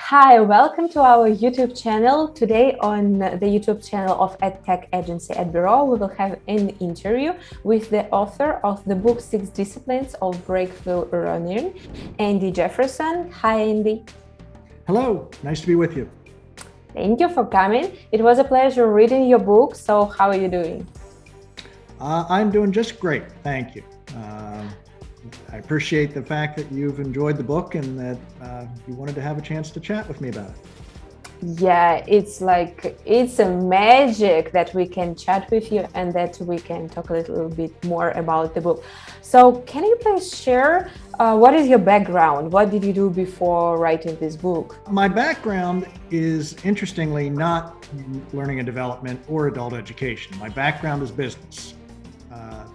Hi, welcome to our YouTube channel. Today on the YouTube channel of EdTech Agency at Bureau, we will have an interview with the author of the book 6 Disciplines of Breakthrough Learning, Andrew Jefferson. Hi, Andy. Hello, nice to be with you. Thank you for coming. It was a pleasure reading your book. So how are you doing? I'm doing just great, thank you. I appreciate the fact that you've enjoyed the book and that you wanted to have a chance to chat with me about it. Yeah, it's a magic that we can chat with you and that we can talk a little bit more about the book. So can you please share what is your background? What did you do before writing this book? My background is, interestingly, not learning and development or adult education. My background is business.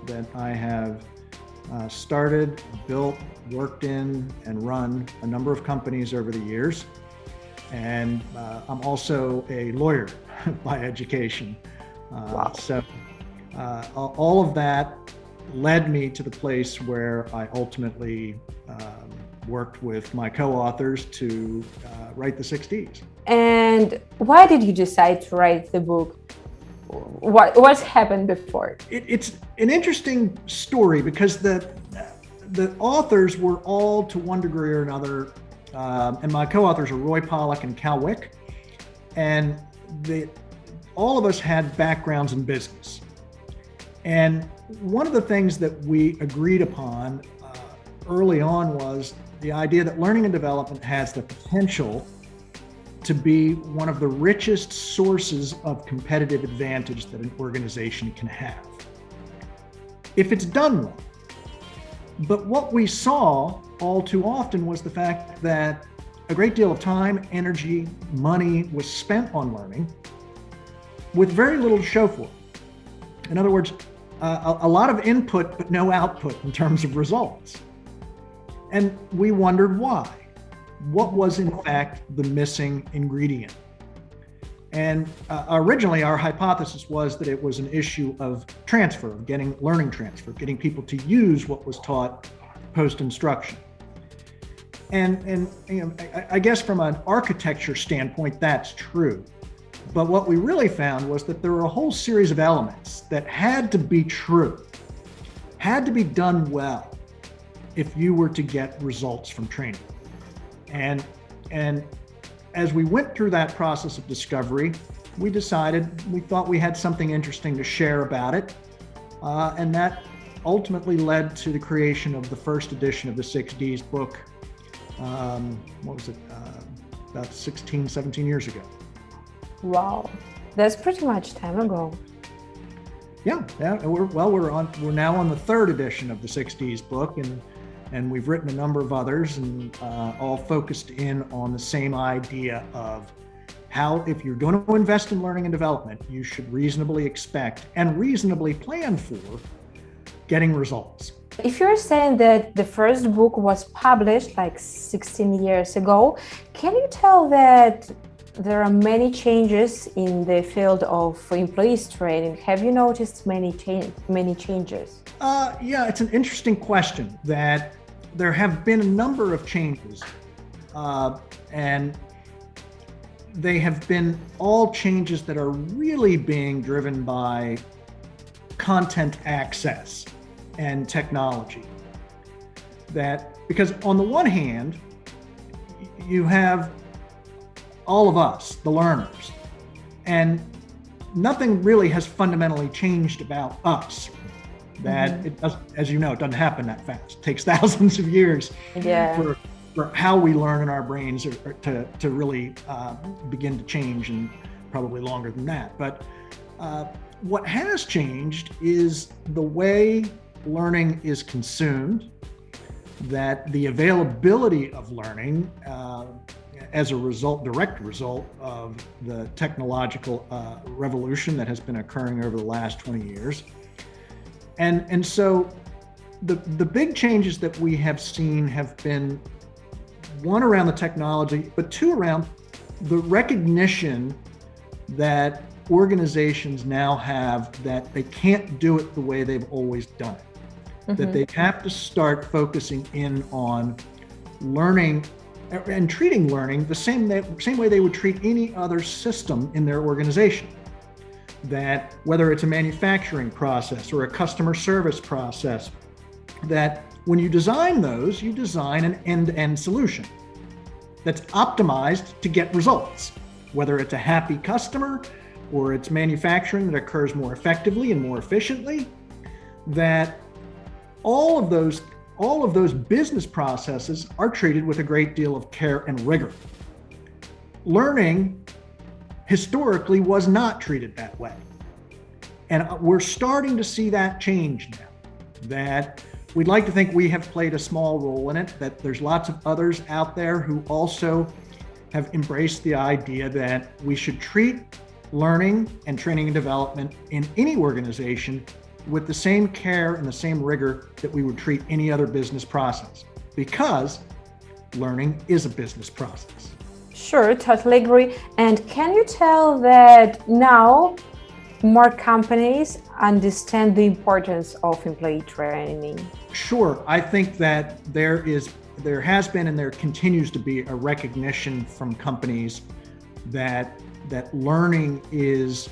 That I have started, built, worked in, and run a number of companies over the years. And I'm also a lawyer by education. Wow. So all of that led me to the place where I ultimately worked with my co-authors to write the 6 Ds. And why did you decide to write the book? What's happened before? It's an interesting story because the authors were all, to one degree or another, and my co-authors are Roy Pollack and Cal Wick, and all of us had backgrounds in business. And one of the things that we agreed upon early on was the idea that learning and development has the potential to be one of the richest sources of competitive advantage that an organization can have, if it's done well. But what we saw all too often was the fact that a great deal of time, energy, money was spent on learning with very little to show for it. In other words, a lot of input, but no output in terms of results. And we wondered why. What was in fact the missing ingredient? And originally our hypothesis was that it was an issue of transfer, of getting learning transfer, getting people to use what was taught post-instruction. And you know, I guess from an architecture standpoint, that's true. But what we really found was that there were a whole series of elements that had to be true, had to be done well if you were to get results from training. And as we went through that process of discovery, we thought we had something interesting to share about it. And that ultimately led to the creation of the first edition of the 6 Ds book. About 16, 17 years ago. Wow, that's pretty much time ago. Yeah. We're now on the 3rd edition of the 6 Ds book, and we've written a number of others, and all focused in on the same idea of how, if you're going to invest in learning and development, you should reasonably expect and reasonably plan for getting results. If you're saying that the first book was published like 16 years ago, can you tell that there are many changes in the field of employees training? Have you noticed many changes? Yeah, it's an interesting question. That there have been a number of changes, and they have been all changes that are really being driven by content access and technology. Because on the one hand, you have all of us, the learners, and nothing really has fundamentally changed about us. That it does, as you know, it doesn't happen that fast. It takes thousands of years for how we learn in our brains to really begin to change, and probably longer than that. But what has changed is the way learning is consumed, that the availability of learning as a direct result of the technological revolution that has been occurring over the last 20 years. And so the big changes that we have seen have been, one, around the technology, but two, around the recognition that organizations now have that they can't do it the way they've always done it. That they have to start focusing in on learning and treating learning the same way they would treat any other system in their organization. That whether it's a manufacturing process or a customer service process, that when you design those, you design an end-to-end solution that's optimized to get results, whether it's a happy customer or it's manufacturing that occurs more effectively and more efficiently, that all of those business processes are treated with a great deal of care and rigor. Learning historically was not treated that way. And we're starting to see that change now. That we'd like to think we have played a small role in it, that there's lots of others out there who also have embraced the idea that we should treat learning and training and development in any organization with the same care and the same rigor that we would treat any other business process, because learning is a business process. Sure, totally agree. And can you tell that now more companies understand the importance of employee training? Sure. I think that there has been and there continues to be a recognition from companies that learning is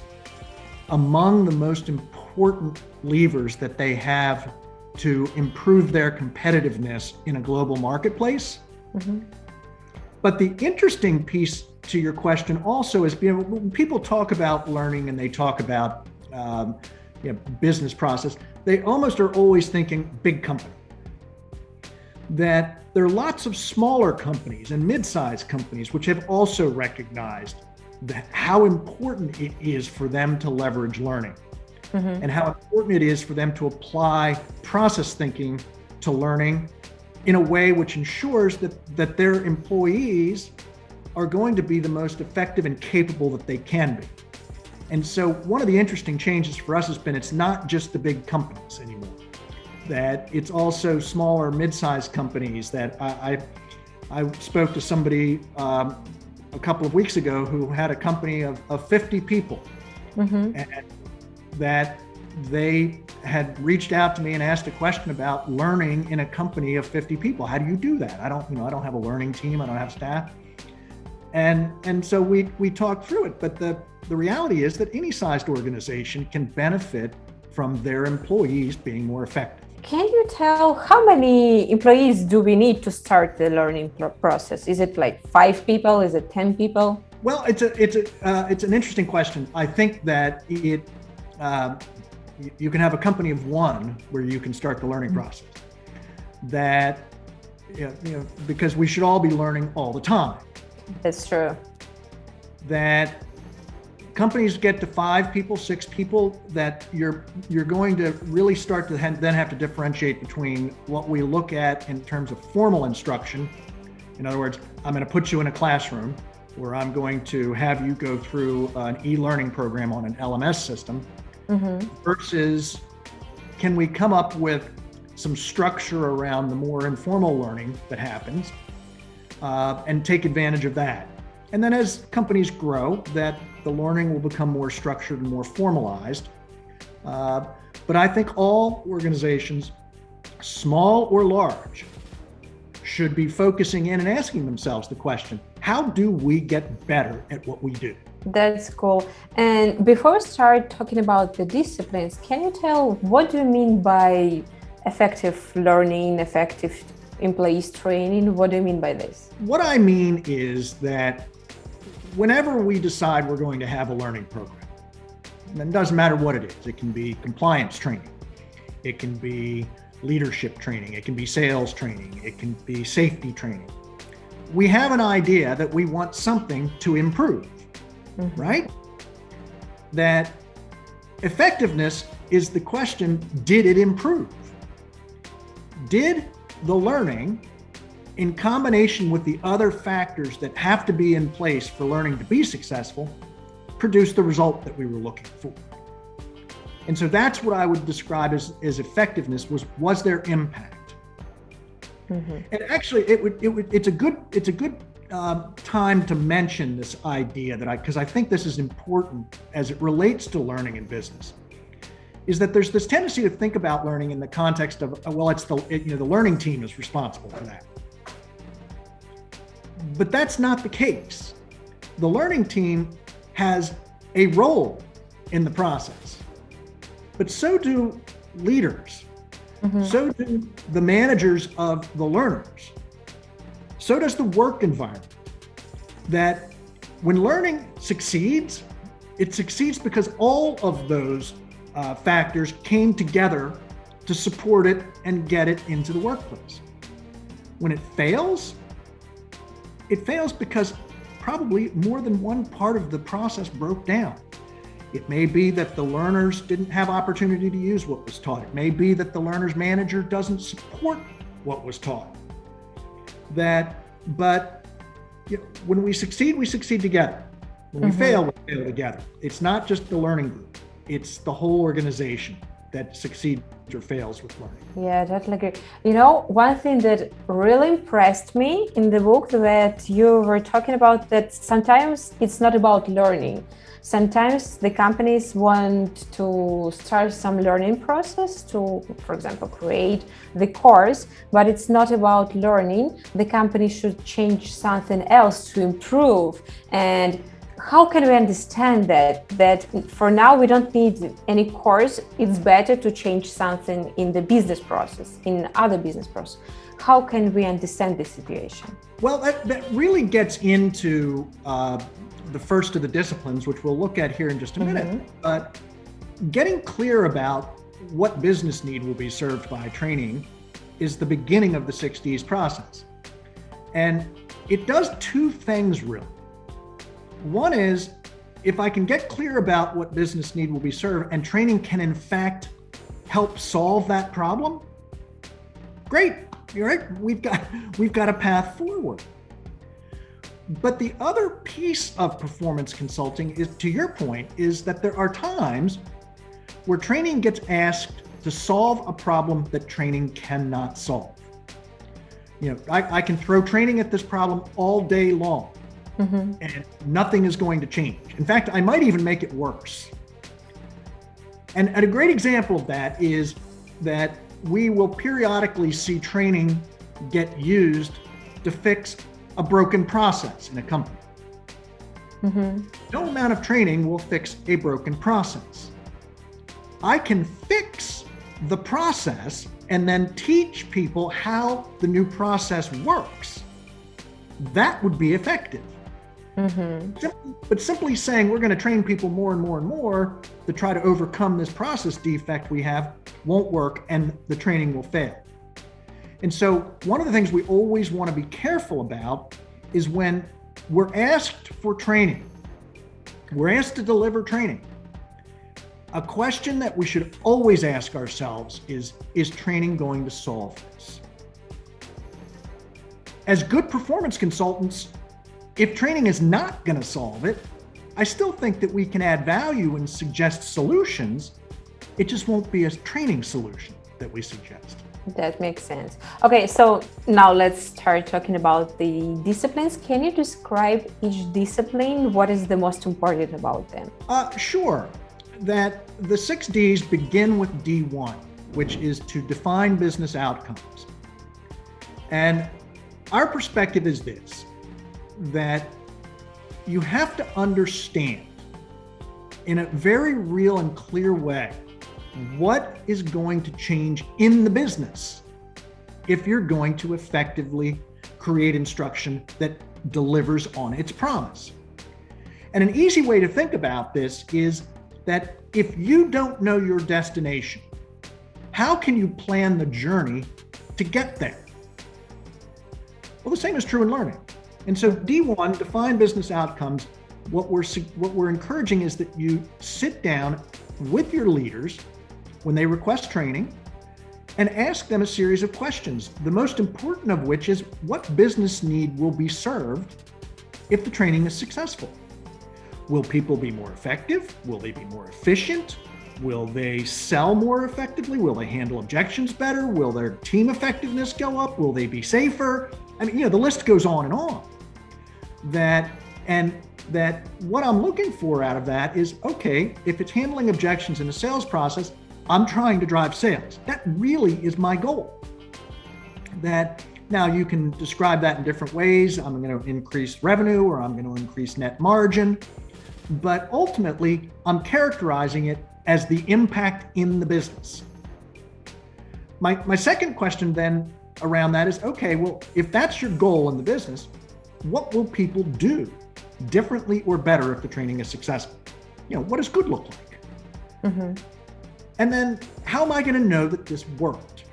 among the most important levers that they have to improve their competitiveness in a global marketplace. Mm-hmm. But the interesting piece to your question also is, when people talk about learning and they talk about business process, they almost are always thinking big company. That there are lots of smaller companies and mid-sized companies which have also recognized that how important it is for them to leverage learning, mm-hmm. and how important it is for them to apply process thinking to learning in a way which ensures that their employees are going to be the most effective and capable that they can be. And so one of the interesting changes for us has been, it's not just the big companies anymore, that it's also smaller, mid-sized companies. That I spoke to somebody a couple of weeks ago who had a company of 50 people, mm-hmm. and that they had reached out to me and asked a question about learning in a company of 50 people. How do you do that? I don't have a learning team. I don't have staff. And so we talked through it. But the reality is that any sized organization can benefit from their employees being more effective. Can you tell how many employees do we need to start the learning process? Is it like 5 people? Is it 10 people? Well, it's an interesting question. I think that you can have a company of 1 where you can start the learning mm-hmm. process. That because we should all be learning all the time. That's true. That companies get to 5 people, 6 people, that you're going to really start to then have to differentiate between what we look at in terms of formal instruction. In other words, I'm going to put you in a classroom where I'm going to have you go through an e-learning program on an LMS system, mm-hmm. versus can we come up with some structure around the more informal learning that happens, and take advantage of that. And then as companies grow, that the learning will become more structured and more formalized. But I think all organizations, small or large, should be focusing in and asking themselves the question, how do we get better at what we do? That's cool. And before we start talking about the disciplines, can you tell what do you mean by effective learning, effective employees training? What do you mean by this? What I mean is that whenever we decide we're going to have a learning program, and it doesn't matter what it is, it can be compliance training, it can be leadership training, it can be sales training, it can be safety training. We have an idea that we want something to improve, mm-hmm. right? That effectiveness is the question, did it improve? Did the learning, in combination with the other factors that have to be in place for learning to be successful, produce the result that we were looking for? And so that's what I would describe as effectiveness. Was there impact? Mm-hmm. And actually, it's a good time to mention this idea because I think this is important as it relates to learning in business. Is that there's this tendency to think about learning in the context of, the learning team is responsible for that. But that's not the case. The learning team has a role in the process, but so do leaders. So do the managers of the learners. So does the work environment. That when learning succeeds, it succeeds because all of those factors came together to support it and get it into the workplace. When it fails because probably more than one part of the process broke down. It may be that the learners didn't have opportunity to use what was taught. It may be that the learner's manager doesn't support what was taught. But when we succeed together. When we fail together. It's not just the learning group. It's the whole organization that succeeds or fails with learning. Yeah, totally agree. You know, one thing that really impressed me in the book that you were talking about, that sometimes it's not about learning. Sometimes the companies want to start some learning process to, for example, create the course, but it's not about learning. The company should change something else to improve. And how can we understand that for now we don't need any course? It's better to change something in the business process, in other business process. How can we understand this situation? Well, that really gets into the first of the disciplines, which we'll look at here in just a minute. But getting clear about what business need will be served by training is the beginning of the 6Ds process. And it does two things really. One is, if I can get clear about what business need will be served and training can in fact help solve that problem, great, you're right, we've got a path forward. But the other piece of performance consulting is, to your point, is that there are times where training gets asked to solve a problem that training cannot solve. I can throw training at this problem all day long. And nothing is going to change. In fact, I might even make it worse. And a great example of that is that we will periodically see training get used to fix a broken process in a company. No amount of training will fix a broken process. I can fix the process and then teach people how the new process works. That would be effective. But simply saying we're going to train people more and more and more to try to overcome this process defect we have won't work, and the training will fail. And so one of the things we always want to be careful about is when we're asked for training, we're asked to deliver training, a question that we should always ask ourselves is training going to solve this? As good performance consultants, if training is not going to solve it, I still think that we can add value and suggest solutions. It just won't be a training solution that we suggest. That makes sense. Okay, so now let's start talking about the disciplines. Can you describe each discipline? What is the most important about them? Sure. That the 6Ds begin with D1, which is to define business outcomes. And our perspective is this, that you have to understand in a very real and clear way what is going to change in the business if you're going to effectively create instruction that delivers on its promise. And an easy way to think about this is that if you don't know your destination, how can you plan the journey to get there? Well, the same is true in learning. And so D1, define business outcomes, what we're encouraging is that you sit down with your leaders when they request training and ask them a series of questions, the most important of which is what business need will be served if the training is successful. Will people be more effective? Will they be more efficient? Will they sell more effectively? Will they handle objections better? Will their team effectiveness go up? Will they be safer? I mean, the list goes on and on. That what I'm looking for out of that is, okay, if it's handling objections in a sales process, I'm trying to drive sales. That really is my goal. That Now, you can describe that in different ways. I'm going to increase revenue, or I'm going to increase net margin. But ultimately, I'm characterizing it as the impact in the business. My second question then around that is, okay, well, if that's your goal in the business, what will people do differently or better if the training is successful? What does good look like? Mm-hmm. And then how am I going to know that this worked?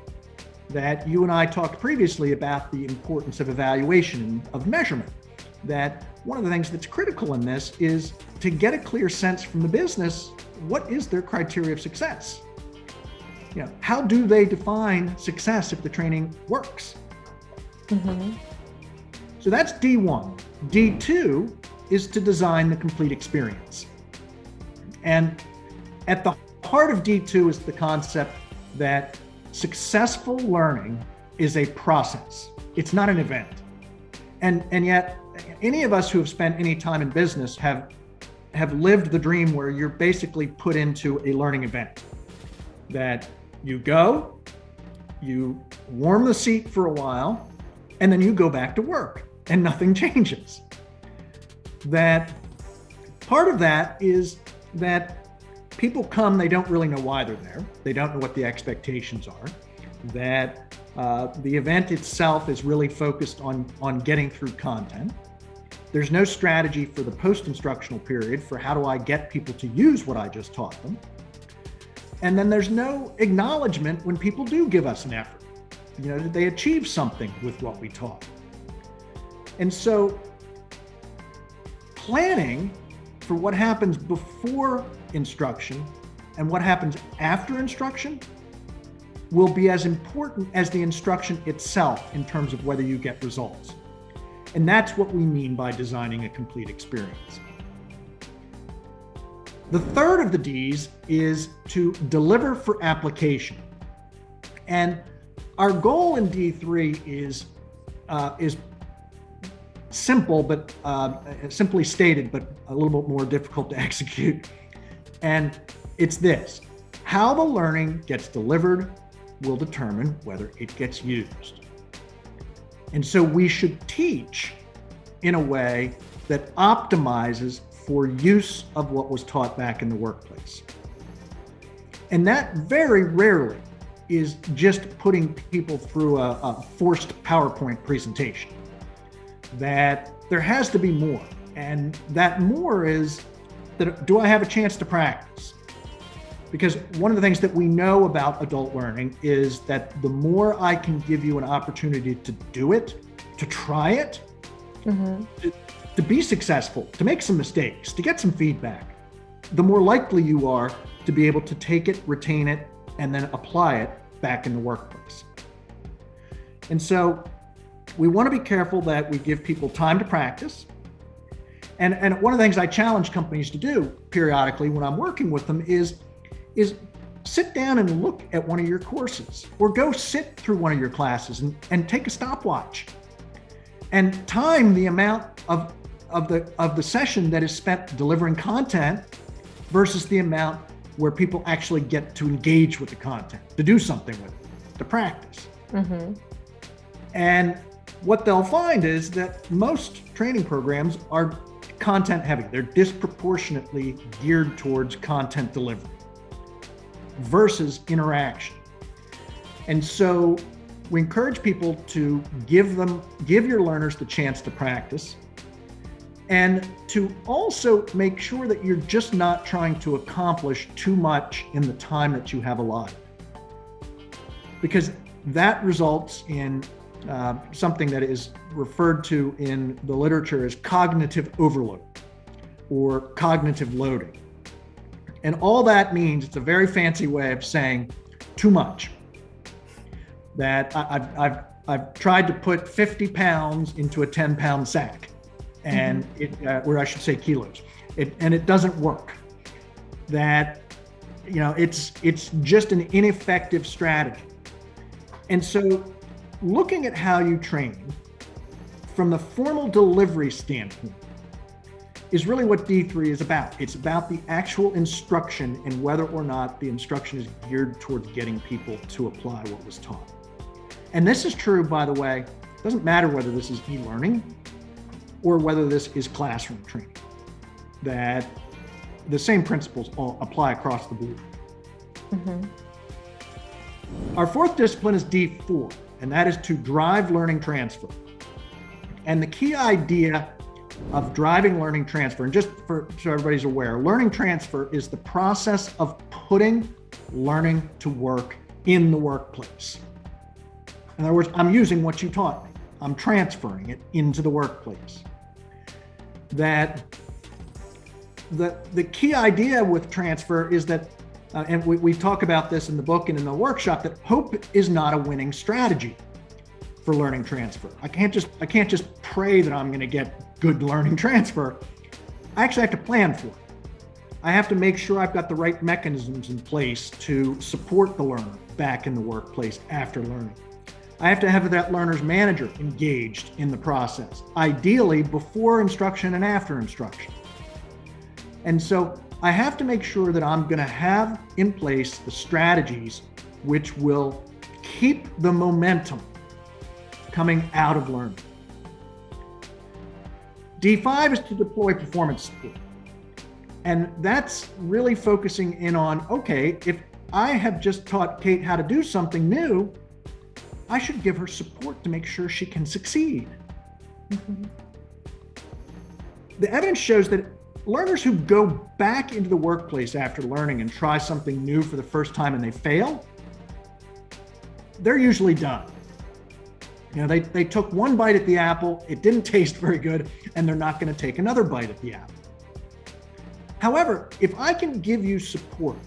That you and I talked previously about the importance of evaluation, of measurement, that one of the things that's critical in this is to get a clear sense from the business, what is their criteria of success? How do they define success if the training works? Mm-hmm. So that's D1. D2 is to design the complete experience. And at the heart of D2 is the concept that successful learning is a process. It's not an event. And yet, any of us who have spent any time in business have lived the dream where you're basically put into a learning event. That you go, you warm the seat for a while, and then you go back to work and nothing changes. That part of that is that people come, they don't really know why they're there. They don't know what the expectations are. That the event itself is really focused on getting through content. There's no strategy for the post-instructional period for how do I get people to use what I just taught them. And then there's no acknowledgement when people do give us an effort. Did they achieve something with what we taught? And so planning for what happens before instruction and what happens after instruction will be as important as the instruction itself in terms of whether you get results. And that's what we mean by designing a complete experience. The third of the D's is to deliver for application. And our goal in D3 is simple, but simply stated, but a little bit more difficult to execute. And it's this: how the learning gets delivered will determine whether it gets used. And so we should teach in a way that optimizes for use of what was taught back in the workplace. And that very rarely is just putting people through a forced PowerPoint presentation. That there has to be more. And that more is that, do I have a chance to practice? Because one of the things that we know about adult learning is that the more I can give you an opportunity to do it, to try it, mm-hmm. to be successful, to make some mistakes, to get some feedback, the more likely you are to be able to take it, retain it, and then apply it back in the workplace. And so we want to be careful that we give people time to practice. And one of the things I challenge companies to do periodically when I'm working with them is sit down and look at one of your courses, or go sit through one of your classes and take a stopwatch and time the amount of the session that is spent delivering content versus the amount where people actually get to engage with the content, to do something with it, to practice. Mm-hmm. And what they'll find is that most training programs are content heavy. They're disproportionately geared towards content delivery versus interaction. And so we encourage people to give your learners the chance to practice, and to also make sure that you're just not trying to accomplish too much in the time that you have allotted. Because that results in something that is referred to in the literature as cognitive overload or cognitive loading. And all that means, it's a very fancy way of saying too much. That I've tried to put 50 pounds into a 10-pound sack, and or I should say kilos, and it doesn't work. That, it's just an ineffective strategy. And so looking at how you train from the formal delivery standpoint is really what D3 is about. It's about the actual instruction and whether or not the instruction is geared towards getting people to apply what was taught. And this is true, by the way, It doesn't matter whether this is e-learning or whether this is classroom training, that the same principles all apply across the board. Mm-hmm. Our fourth discipline is D4, and that is to drive learning transfer. And the key idea of driving learning transfer, and just so everybody's aware, learning transfer is the process of putting learning to work in the workplace. In other words, I'm using what you taught me. I'm transferring it into the workplace. That the key idea with transfer is that, and we talk about this in the book and in the workshop, that hope is not a winning strategy for learning transfer. I can't just pray that I'm going to get good learning transfer. I actually have to plan for it. I have to make sure I've got the right mechanisms in place to support the learner back in the workplace after learning. I have to have that learner's manager engaged in the process, ideally before instruction and after instruction. And so I have to make sure that I'm going to have in place the strategies which will keep the momentum coming out of learning. D5 is to deploy performance support. And that's really focusing in on, okay, if I have just taught Kate how to do something new, I should give her support to make sure she can succeed. Mm-hmm. The evidence shows that learners who go back into the workplace after learning and try something new for the first time and they fail, they're usually done. You know, they took one bite at the apple, it didn't taste very good, and they're not going to take another bite at the apple. However, if I can give you support,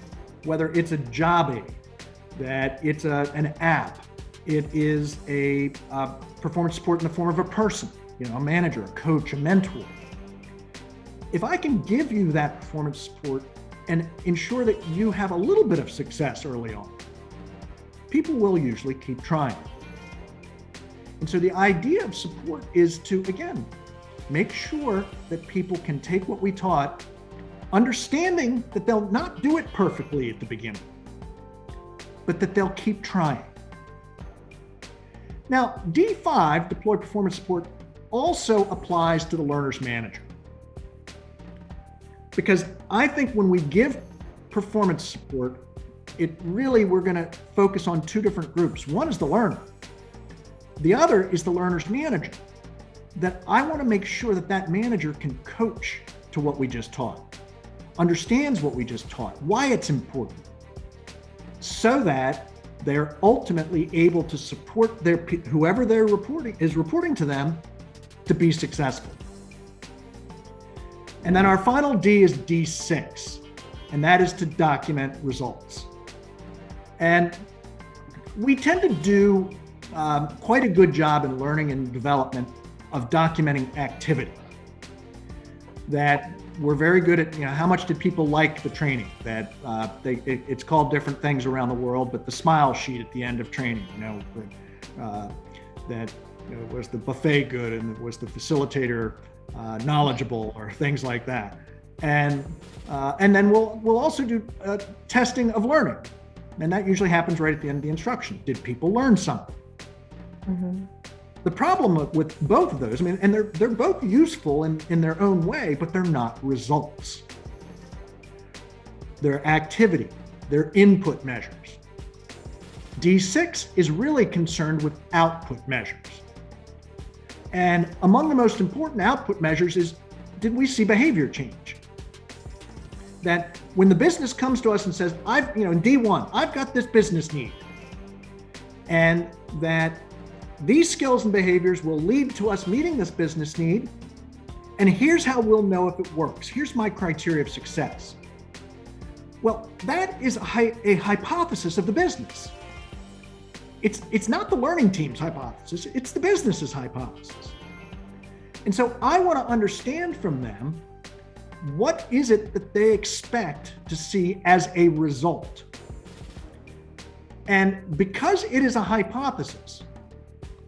whether it's a job aid, that it's an app, it is a performance support in the form of a person, you know, a manager, a coach, a mentor. If I can give you that performance support and ensure that you have a little bit of success early on, people will usually keep trying. And so the idea of support is to, again, make sure that people can take what we taught, understanding that they'll not do it perfectly at the beginning, but that they'll keep trying. Now, D5, deploy performance support, also applies to the learner's manager. Because I think when we give performance support, we're going to focus on two different groups. One is the learner. The other is the learner's manager. That I want to make sure that that manager can coach to what we just taught, understands what we just taught, why it's important, so that they're ultimately able to support whoever they're reporting to them to be successful. And then our final D is D6, and that is to document results. And we tend to do quite a good job in learning and development of documenting activity. That we're very good at, you know, how much did people like the training? That it's called different things around the world, but the smile sheet at the end of training, you know, was the buffet good and was the facilitator knowledgeable, or things like that. And then we'll also do testing of learning, and that usually happens right at the end of the instruction. Did people learn something? Mm-hmm. The problem with both of those, I mean, and they're both useful in their own way, but they're not results. They're activity, they're input measures. D6 is really concerned with output measures. And among the most important output measures is, did we see behavior change? That when the business comes to us and says, in D1, I've got this business need, and that these skills and behaviors will lead to us meeting this business need, and here's how we'll know if it works. Here's my criteria of success. Well, that is a hypothesis of the business. It's not the learning team's hypothesis, it's the business's hypothesis. And so I want to understand from them, what is it that they expect to see as a result? And because it is a hypothesis,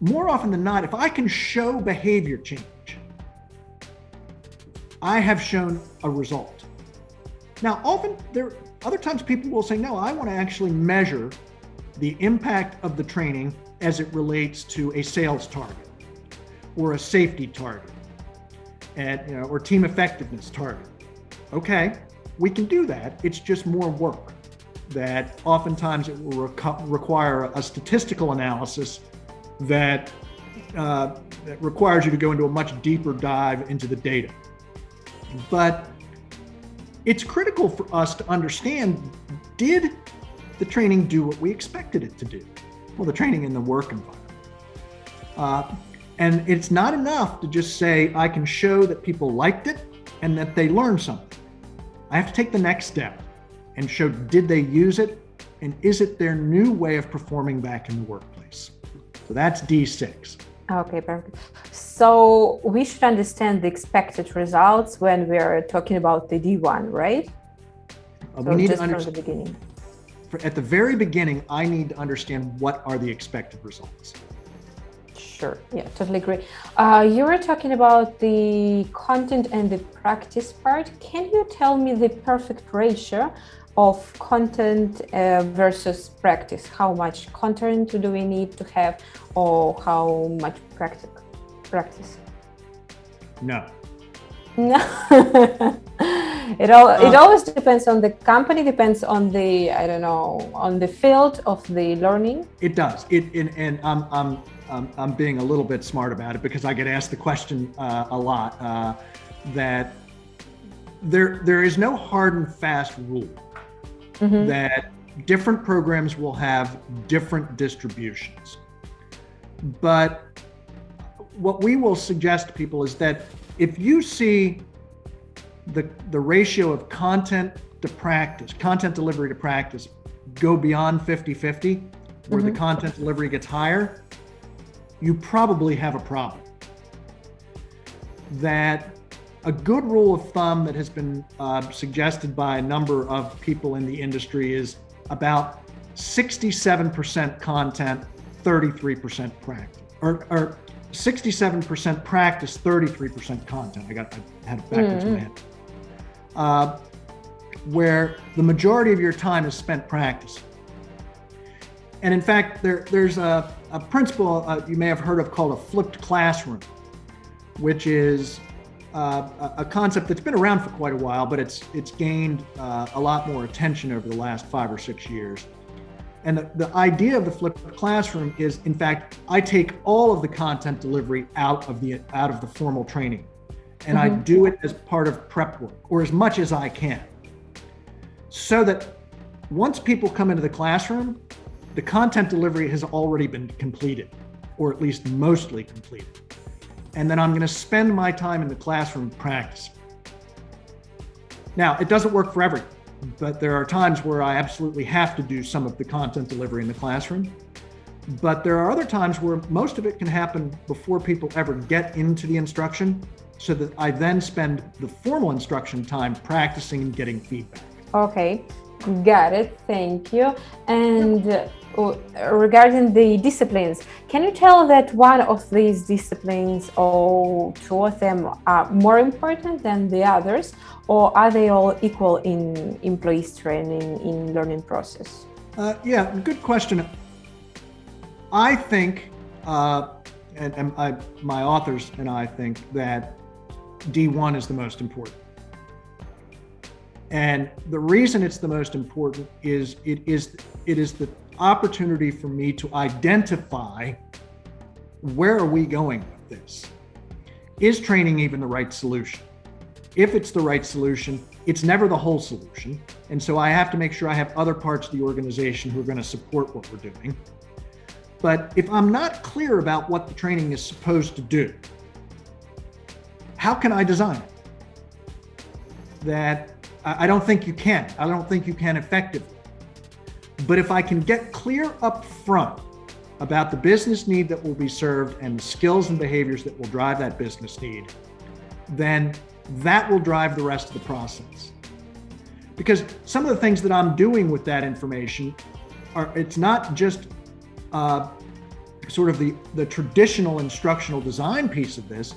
more often than not, if I can show behavior change, I have shown a result. Now, other times people will say, no, I want to actually measure the impact of the training as it relates to a sales target, or a safety target, and or team effectiveness target. Okay, we can do that. It's just more work that oftentimes it will require a statistical analysis that requires you to go into a much deeper dive into the data. But it's critical for us to understand, did the training do what we expected it to do? Well, the training in the work environment. And it's not enough to just say, I can show that people liked it and that they learned something. I have to take the next step and show, did they use it? And is it their new way of performing back in the workplace? So that's D6. Okay, perfect. So we should understand the expected results when we're talking about the D1, right? We need just to from the beginning. At the very beginning, I need to understand what are the expected results. Sure. Yeah, totally agree. You were talking about the content and the practice part. Can you tell me the perfect ratio of content versus practice? How much content do we need to have, or how much practice? No. No. It always depends on the company, depends on the, I don't know, on the field of the learning. It does. And I'm being a little bit smart about it because I get asked the question a lot, that there is no hard and fast rule that different programs will have different distributions. But what we will suggest to people is that if you see the ratio of content to practice, content delivery to practice, go beyond 50-50, where the content delivery gets higher, you probably have a problem. That a good rule of thumb that has been suggested by a number of people in the industry is about 67% content, 33% practice, or 67% practice, 33% content. I had it backwards in my head. Where the majority of your time is spent practicing. And in fact, there's a principle you may have heard of called a flipped classroom, which is a concept that's been around for quite a while, but it's gained a lot more attention over the last 5 or 6 years. And the idea of the flipped classroom is, in fact, I take all of the content delivery out of the formal training, and I do it as part of prep work, or as much as I can, so that once people come into the classroom, the content delivery has already been completed, or at least mostly completed. And then I'm going to spend my time in the classroom practicing. Now, it doesn't work for everyone, but there are times where I absolutely have to do some of the content delivery in the classroom. But there are other times where most of it can happen before people ever get into the instruction, so that I then spend the formal instruction time practicing and getting feedback. Okay, got it. Thank you. And regarding the disciplines, can you tell that one of these disciplines or two of them are more important than the others, or are they all equal in employees training, in learning process? Yeah, good question. I think, my authors and I think that D1 is the most important. And the reason it's the most important is it is the opportunity for me to identify, where are we going with this? Is training even the right solution? If it's the right solution, it's never the whole solution. And so I have to make sure I have other parts of the organization who are going to support what we're doing. But if I'm not clear about what the training is supposed to do, how can I design it? That I don't think you can. I don't think you can effectively. But if I can get clear up front about the business need that will be served and the skills and behaviors that will drive that business need, then that will drive the rest of the process. Because some of the things that I'm doing with that information it's not just sort of the traditional instructional design piece of this,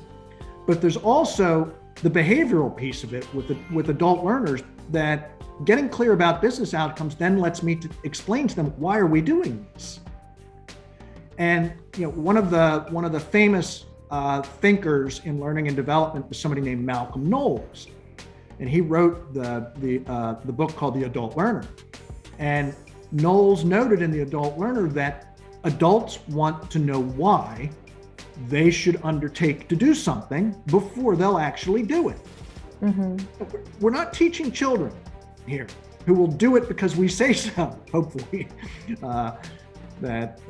but there's also the behavioral piece of it with adult learners, that getting clear about business outcomes then lets me to explain to them, why are we doing this? And one of the famous thinkers in learning and development was somebody named Malcolm Knowles. And he wrote the book called The Adult Learner. And Knowles noted in The Adult Learner that adults want to know why they should undertake to do something before they'll actually do it. Mm-hmm. We're not teaching children here who will do it because we say so, hopefully. That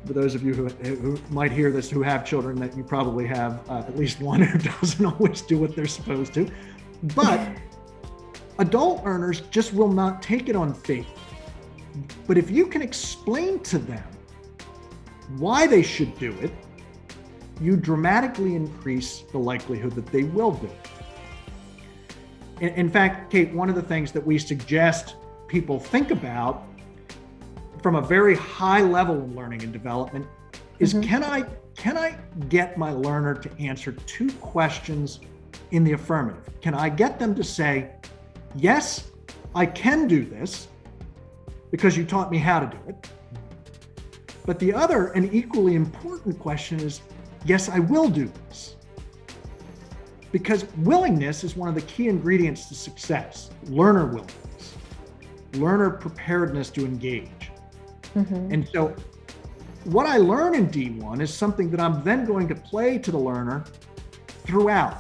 for those of you who might hear this who have children, that you probably have at least one who doesn't always do what they're supposed to. But adult learners just will not take it on faith. But if you can explain to them why they should do it, you dramatically increase the likelihood that they will do it. In fact, Kate, one of the things that we suggest people think about from a very high level of learning and development is, can I get my learner to answer 2 questions in the affirmative? Can I get them to say, yes, I can do this because you taught me how to do it? But the other and equally important question is, yes, I will do this. Because willingness is one of the key ingredients to success. Learner willingness, learner preparedness to engage. Mm-hmm. And so what I learn in D1 is something that I'm then going to play to the learner throughout.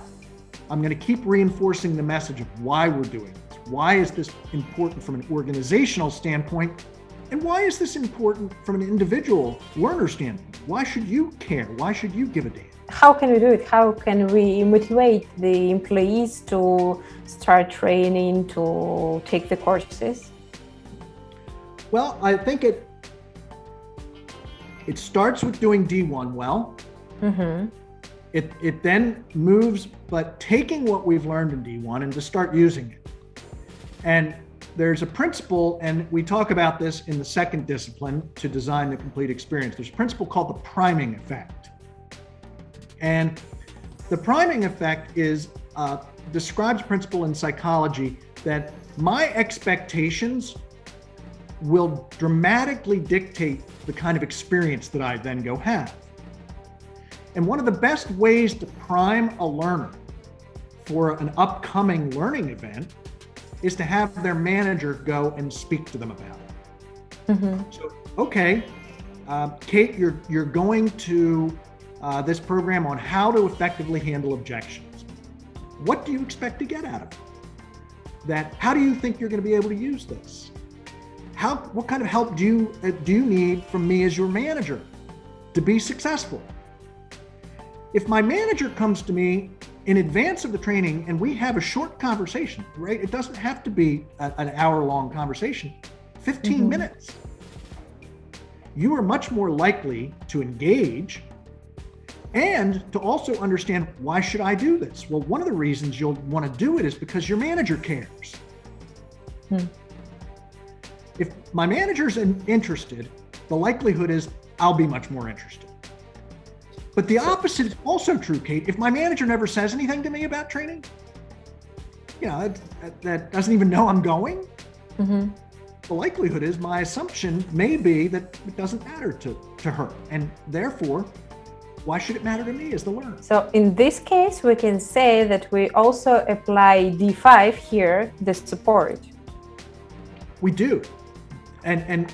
I'm going to keep reinforcing the message of why we're doing this. Why is this important from an organizational standpoint? And why is this important from an individual learner standpoint? Why should you care? Why should you give a damn? How can we do it? How can we motivate the employees to start training, to take the courses? Well, I think it starts with doing D1 well. Mm-hmm. It then moves, but taking what we've learned in D1 and to start using it. And there's a principle, and we talk about this in the second discipline to design the complete experience. There's a principle called the priming effect. And the priming effect describes a principle in psychology that my expectations will dramatically dictate the kind of experience that I then go have. And one of the best ways to prime a learner for an upcoming learning event is to have their manager go and speak to them about it. Mm-hmm. So, okay, Kate, you're going to this program on how to effectively handle objections. What do you expect to get out of it? How do you think you're going to be able to use this? What kind of help do you need from me as your manager to be successful? If my manager comes to me in advance of the training and we have a short conversation, right? It doesn't have to be an hour-long conversation, 15 minutes. You are much more likely to engage and to also understand, why should I do this? Well, one of the reasons you'll want to do it is because your manager cares. If my manager's interested, the likelihood is I'll be much more interested. But the opposite is also true, Kate. If my manager never says anything to me about training, that doesn't even know I'm going, the likelihood is my assumption may be that it doesn't matter to her. And therefore, why should it matter to me as the learner? So in this case, we can say that we also apply D5 here, the support. We do. And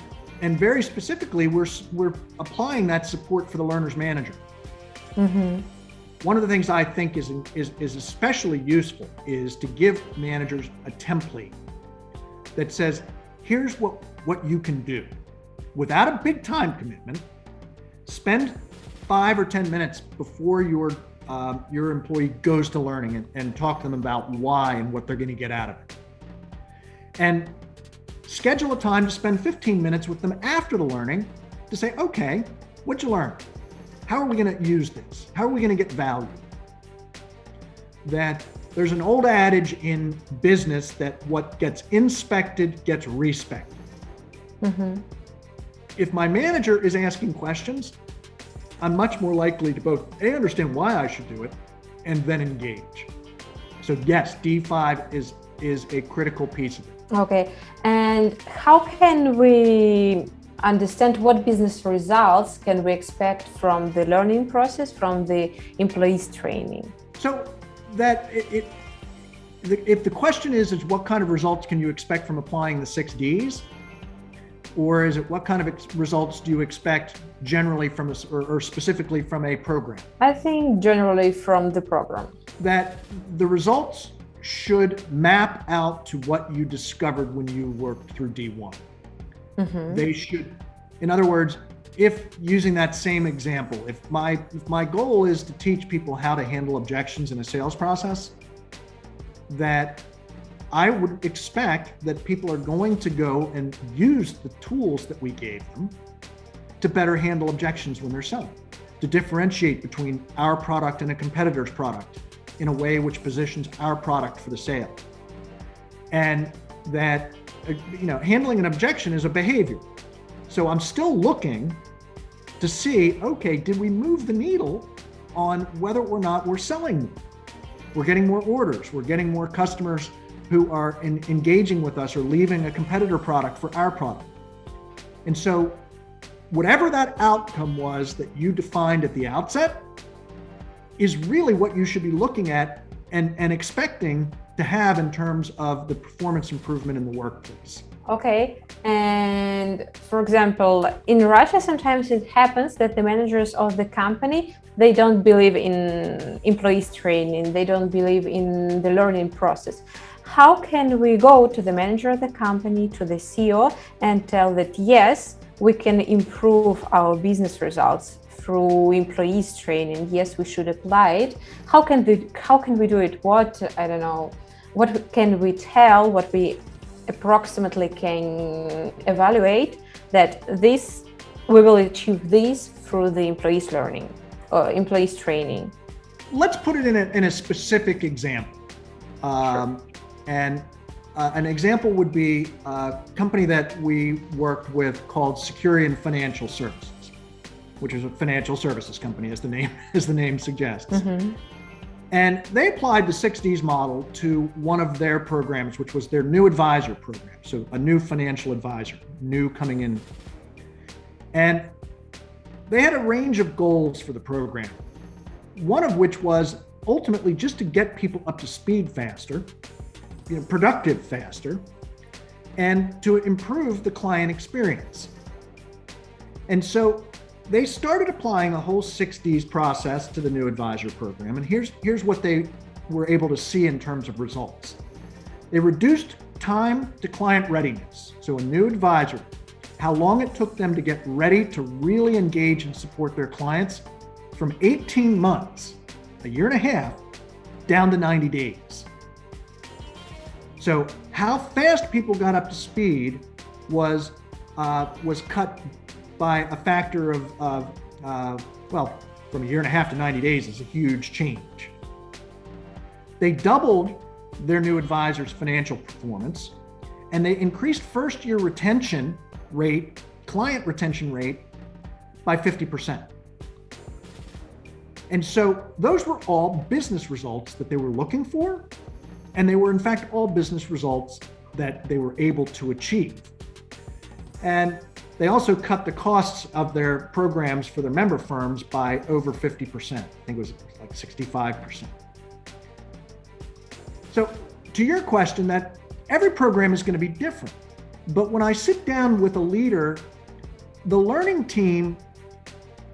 very specifically, we're applying that support for the learner's manager. Mm-hmm. One of the things I think is especially useful is to give managers a template that says, here's what you can do. Without a big time commitment, spend 5 or 10 minutes before your employee goes to learning and talk to them about why and what they're going to get out of it. And schedule a time to spend 15 minutes with them after the learning to say, okay, what'd you learn? How are we going to use this? How are we going to get value? That there's an old adage in business that what gets inspected gets respected. Mm-hmm. If my manager is asking questions, I'm much more likely to both understand why I should do it and then engage. So yes, D5 is a critical piece of it. Okay, and how can we understand what business results can we expect from the learning process, from the employees training. So that if the question is what kind of results can you expect from applying the 6Ds, or is it what kind of results do you expect generally from or specifically from a program? I think generally from the program. That the results should map out to what you discovered when you worked through D1. Mm-hmm. They should, in other words, if using that same example, if my goal is to teach people how to handle objections in a sales process, that I would expect that people are going to go and use the tools that we gave them to better handle objections when they're selling, to differentiate between our product and a competitor's product in a way which positions our product for the sale. And that, handling an objection is a behavior. So I'm still looking to see, okay, did we move the needle on whether or not we're selling more? We're getting more orders. We're getting more customers who are engaging with us or leaving a competitor product for our product. And so whatever that outcome was that you defined at the outset is really what you should be looking at and expecting to have in terms of the performance improvement in the workplace. Okay. And for example, in Russia, sometimes it happens that the managers of the company, they don't believe in employees training. They don't believe in the learning process. How can we go to the manager of the company, to the CEO, and tell that, yes, we can improve our business results through employees training? Yes, we should apply it. How can we do it? What can we tell, what we approximately can evaluate that we will achieve this through the employees learning or employees training? Let's put it in a specific example. Sure. And an example would be a company that we worked with called Securian Financial Services, which is a financial services company, as the name suggests. Mm-hmm. And they applied the 6Ds model to one of their programs, which was their new advisor program. So a new financial advisor, new coming in. And they had a range of goals for the program, one of which was ultimately just to get people up to speed faster, productive faster, and to improve the client experience. And so they started applying a whole 6Ds process to the new advisor program. And here's what they were able to see in terms of results. They reduced time to client readiness. So a new advisor, how long it took them to get ready to really engage and support their clients, from 18 months, a year and a half, down to 90 days. So how fast people got up to speed was cut by a factor of from a year and a half to 90 days is a huge change. They doubled their new advisors' financial performance, and they increased first-year retention rate, client retention rate, by 50%. And so those were all business results that they were looking for, and they were in fact all business results that they were able to achieve. And they also cut the costs of their programs for their member firms by over 50%. I think it was like 65%. So to your question, that every program is going to be different. But when I sit down with a leader, the learning team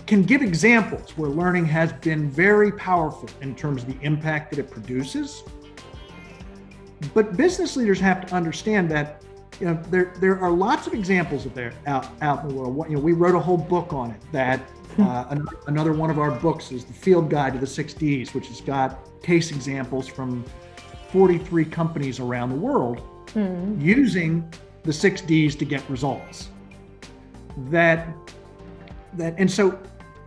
can give examples where learning has been very powerful in terms of the impact that it produces. But business leaders have to understand that there are lots of examples of there out in the world. We wrote a whole book on it. That another one of our books is the Field Guide to the 6Ds, which has got case examples from 43 companies around the world using the 6Ds to get results. And so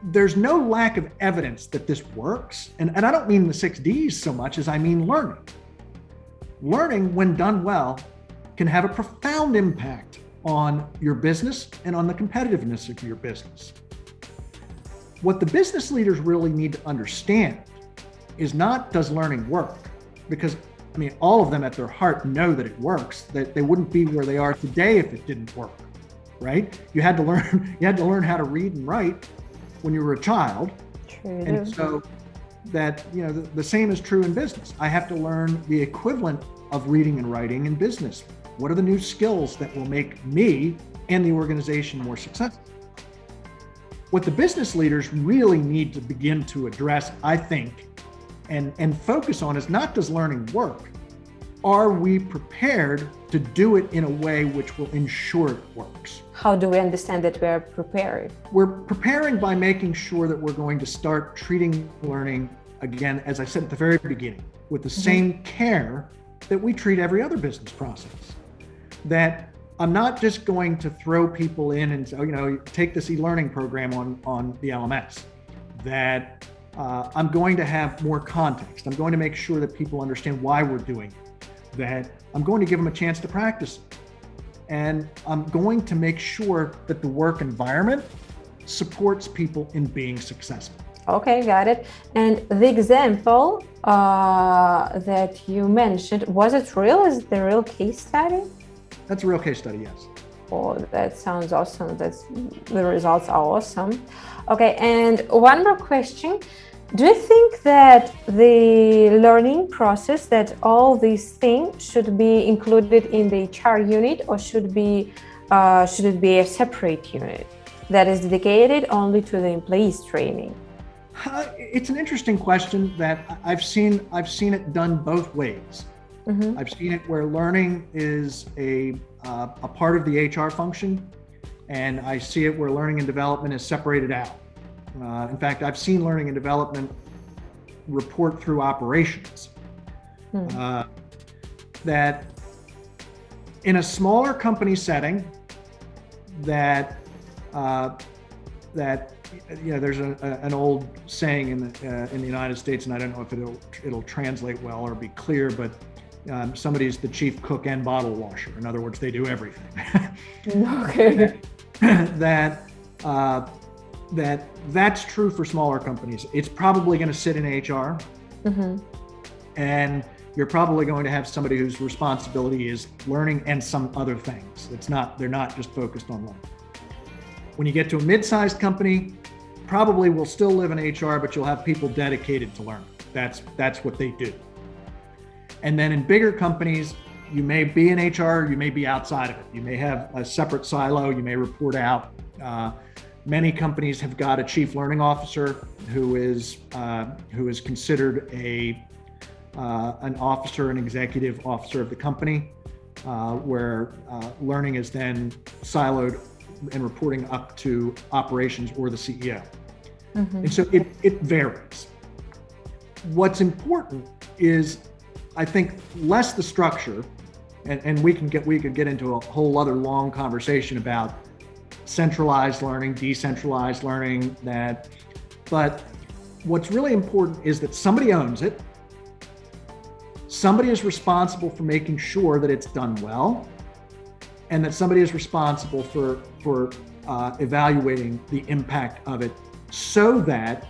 there's no lack of evidence that this works. And I don't mean the 6Ds so much as I mean learning. Learning, when done well, can have a profound impact on your business and on the competitiveness of your business. What the business leaders really need to understand is not, does learning work? Because all of them at their heart know that it works, that they wouldn't be where they are today if it didn't work. right? You had to learn how to read and write when you were a child. True. And so that, the same is true in business. I have to learn the equivalent of reading and writing in business. What are the new skills that will make me and the organization more successful? What the business leaders really need to begin to address, I think, and focus on is, not does learning work? Are we prepared to do it in a way which will ensure it works? How do we understand that we are prepared? We're preparing by making sure that we're going to start treating learning, again, as I said at the very beginning, with the same care that we treat every other business process. That I'm not just going to throw people in and say, take this e-learning program on the LMS. That I'm going to have more context. I'm going to make sure that people understand why we're doing it. That I'm going to give them a chance to practice it. And I'm going to make sure that the work environment supports people in being successful. Okay, got it. And the example that you mentioned, was it real? Is it the real case study? That's a real case study, yes. Oh, that sounds awesome. The results are awesome. Okay, and one more question. Do you think that the learning process, that all these things should be included in the HR unit, or should it be a separate unit that is dedicated only to the employees training? It's an interesting question that I've seen it done both ways. Mm-hmm. I've seen it where learning is a part of the HR function, and I see it where learning and development is separated out. In fact, I've seen learning and development report through operations. That in a smaller company setting, that there's an old saying in the United States, and I don't know if it'll translate well or be clear, but somebody's the chief cook and bottle washer. In other words, they do everything. Okay. That's true for smaller companies. It's probably going to sit in HR, and you're probably going to have somebody whose responsibility is learning and some other things. They're not just focused on learning. When you get to a mid-sized company, probably will still live in HR, but you'll have people dedicated to learning. That's what they do. And then in bigger companies, you may be in HR, you may be outside of it. You may have a separate silo, you may report out. Many companies have got a chief learning officer who is considered an officer, an executive officer of the company, where learning is then siloed and reporting up to operations or the CEO. And so it varies. What's important is, I think, less the structure, and we could get into a whole other long conversation about centralized learning, decentralized learning, but what's really important is that somebody owns it. Somebody is responsible for making sure that it's done well, and that somebody is responsible for evaluating the impact of it, so that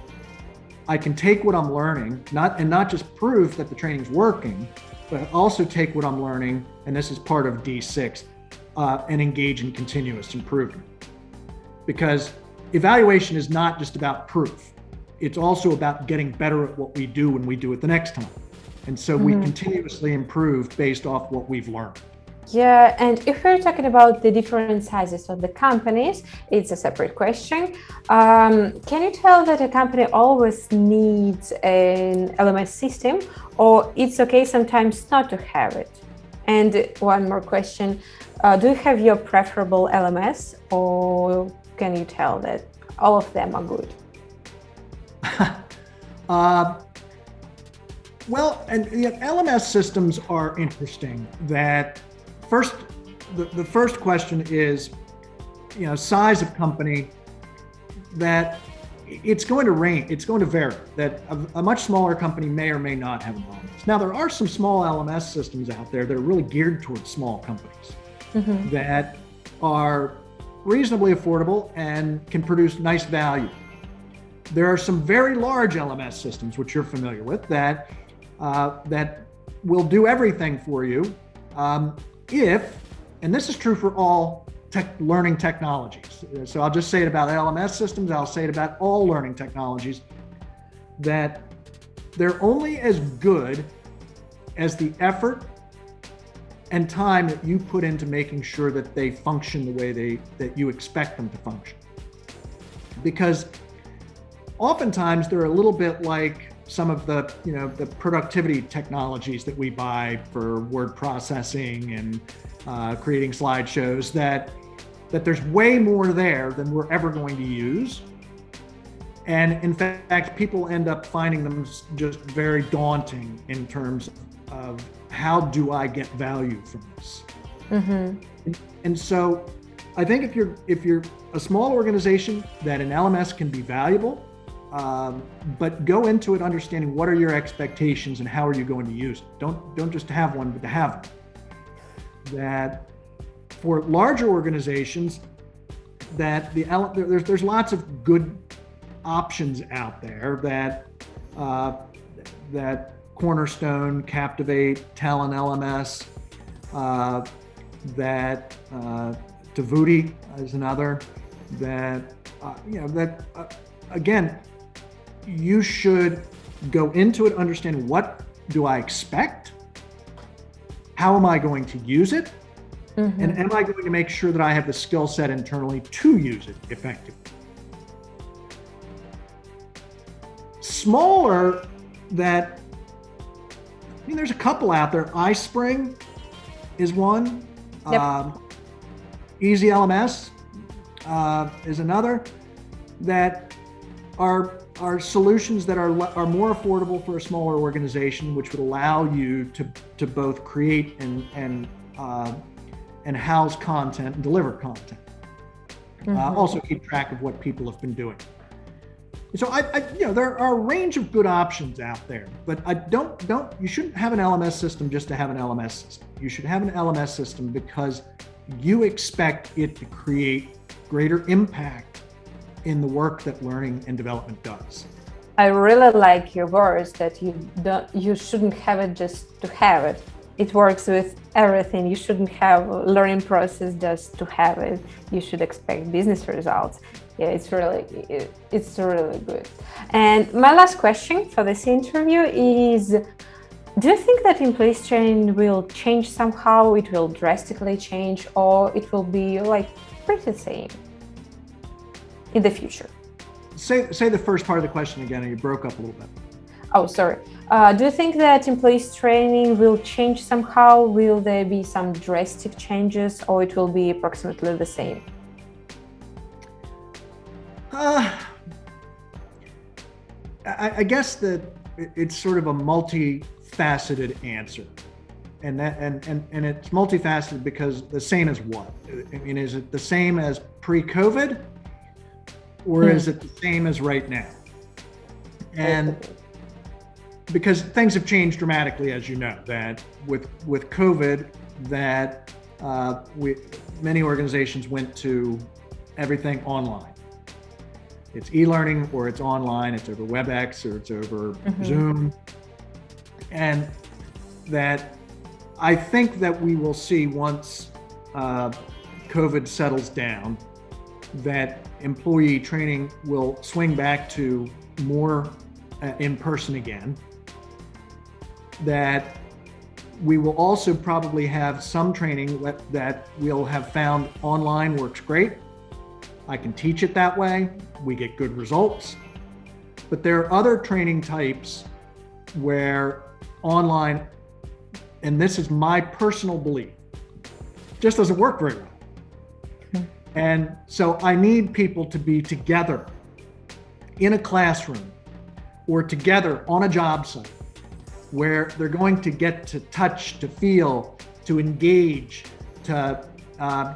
I can take what I'm learning, not just prove that the training's working, but also take what I'm learning, and this is part of D6, and engage in continuous improvement. Because evaluation is not just about proof. It's also about getting better at what we do when we do it the next time. And so we continuously improve based off what we've learned. Yeah, and if we're talking about the different sizes of the companies, it's a separate question. Can you tell that a company always needs an LMS system, or it's okay sometimes not to have it? And one more question, do you have your preferable LMS, or can you tell that all of them are good? Well, and LMS systems are interesting. That first, the first question is, size of company. That it's going to range, it's going to vary. That a much smaller company may or may not have an LMS. Now, there are some small LMS systems out there that are really geared towards small companies that are reasonably affordable and can produce nice value. There are some very large LMS systems, which you're familiar with, that will do everything for you if, and this is true for all learning technologies. So I'll just say it about LMS systems, I'll say it about all learning technologies, that they're only as good as the effort and time that you put into making sure that they function the way that you expect them to function. Because oftentimes they're a little bit like some of the productivity technologies that we buy for word processing and creating slideshows, that there's way more there than we're ever going to use. And in fact, people end up finding them just very daunting in terms of how do I get value from this? Mm-hmm. And so I think if you're a small organization, that an LMS can be valuable, but go into it understanding what are your expectations and how are you going to use it. Don't just have one, but to have one. That for larger organizations, that there's lots of good options out there that Cornerstone, Captivate, Talent LMS, that Devuti is another, that again, you should go into it understanding what do I expect, how am I going to use it, mm-hmm. and am I going to make sure that I have the skill set internally to use it effectively. Smaller, that there's a couple out there. iSpring is one. Yep. Easy LMS is another, that are solutions that are more affordable for a smaller organization, which would allow you to both create and house content and deliver content. Mm-hmm. Also keep track of what people have been doing. So there are a range of good options out there, but you shouldn't have an LMS system just to have an LMS system. You should have an LMS system because you expect it to create greater impact in the work that learning and development does. I really like your words that you shouldn't have it just to have it. It works with everything. You shouldn't have a learning process just to have it. You should expect business results. Yeah, it's really good. And my last question for this interview is, do you think that employees training will change somehow? It will drastically change, or it will be like pretty the same in the future? Say the first part of the question again, and you broke up a little bit. Oh, sorry. Do you think that employees training will change somehow? Will there be some drastic changes, or it will be approximately the same? I guess that it's sort of a multifaceted answer, and it's multifaceted because the same as what? I mean, is it the same as pre-COVID, or is it the same as right now? And because things have changed dramatically, as you know, that with COVID, that many organizations went to everything online. It's e-learning, or it's online, it's over WebEx, or it's over mm-hmm. Zoom. And that I think that we will see, once COVID settles down, that employee training will swing back to more in person again. That we will also probably have some training that we'll have found online works great. I can teach it that way. We get good results. But there are other training types where online, and this is my personal belief, just doesn't work very well. Mm-hmm. And so I need people to be together in a classroom or together on a job site, where they're going to get to touch, to feel, to engage, to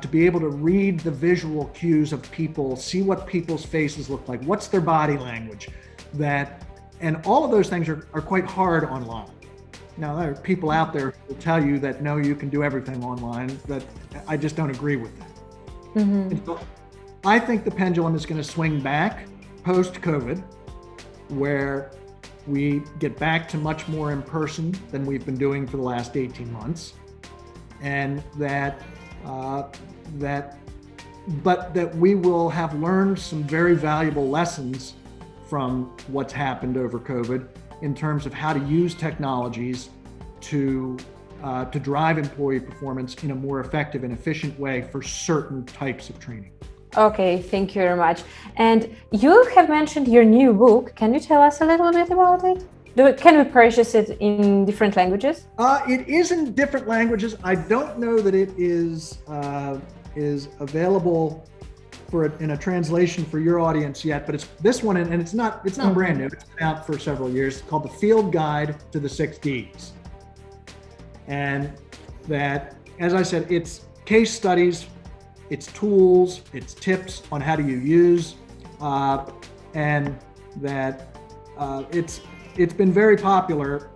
be able to read the visual cues of people, see what people's faces look like, what's their body language, and all of those things are quite hard online. Now, there are people out there who will tell you that, no, you can do everything online, that I just don't agree with that. Mm-hmm. And so I think the pendulum is going to swing back post-COVID, where we get back to much more in person than we've been doing for the last 18 months. And that but that we will have learned some very valuable lessons from what's happened over COVID in terms of how to use technologies to drive employee performance in a more effective and efficient way for certain types of training. Okay, thank you very much. And you have mentioned your new book. Can you tell us a little bit about it? Can we purchase it in different languages? It is in different languages. I don't know that it is available in a translation for your audience yet, but it's this one, and it's not brand new. It's been out for several years. It's called The Field Guide to the 6 Ds. And that, as I said, it's case studies, it's tools, it's tips on how do you use, and that it's been very popular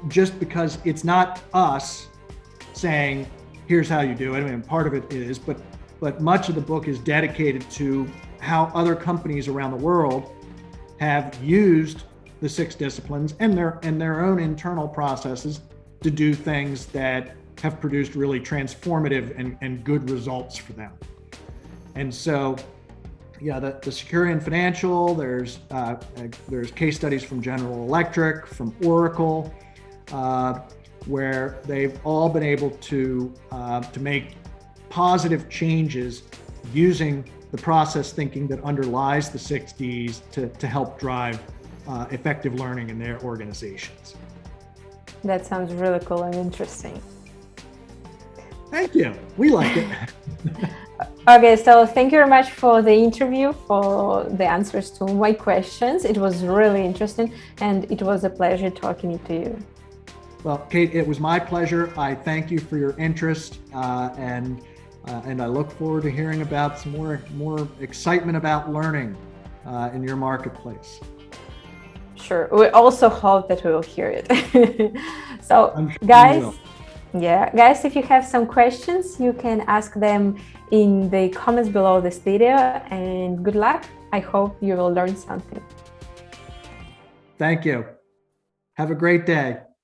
just because it's not us saying, here's how you do it. I mean, part of it is, but much of the book is dedicated to how other companies around the world have used the 6 disciplines and their own internal processes to do things that have produced really transformative and good results for them. And so, yeah, the Security and Financial, there's case studies from General Electric, from Oracle, where they've all been able to make positive changes using the process thinking that underlies the 6 Ds to help drive effective learning in their organizations. That sounds really cool and interesting. Thank you. We like it. Okay, so thank you very much for the interview, for the answers to my questions. It was really interesting, and it was a pleasure talking to you. Well, Kate, it was my pleasure. I thank you for your interest, and I look forward to hearing about some more excitement about learning in your marketplace. Sure. We also hope that we will hear it. So, Sure guys, if you have some questions, you can ask them in the comments below this video, and good luck. I hope you will learn something. Thank you. Have a great day.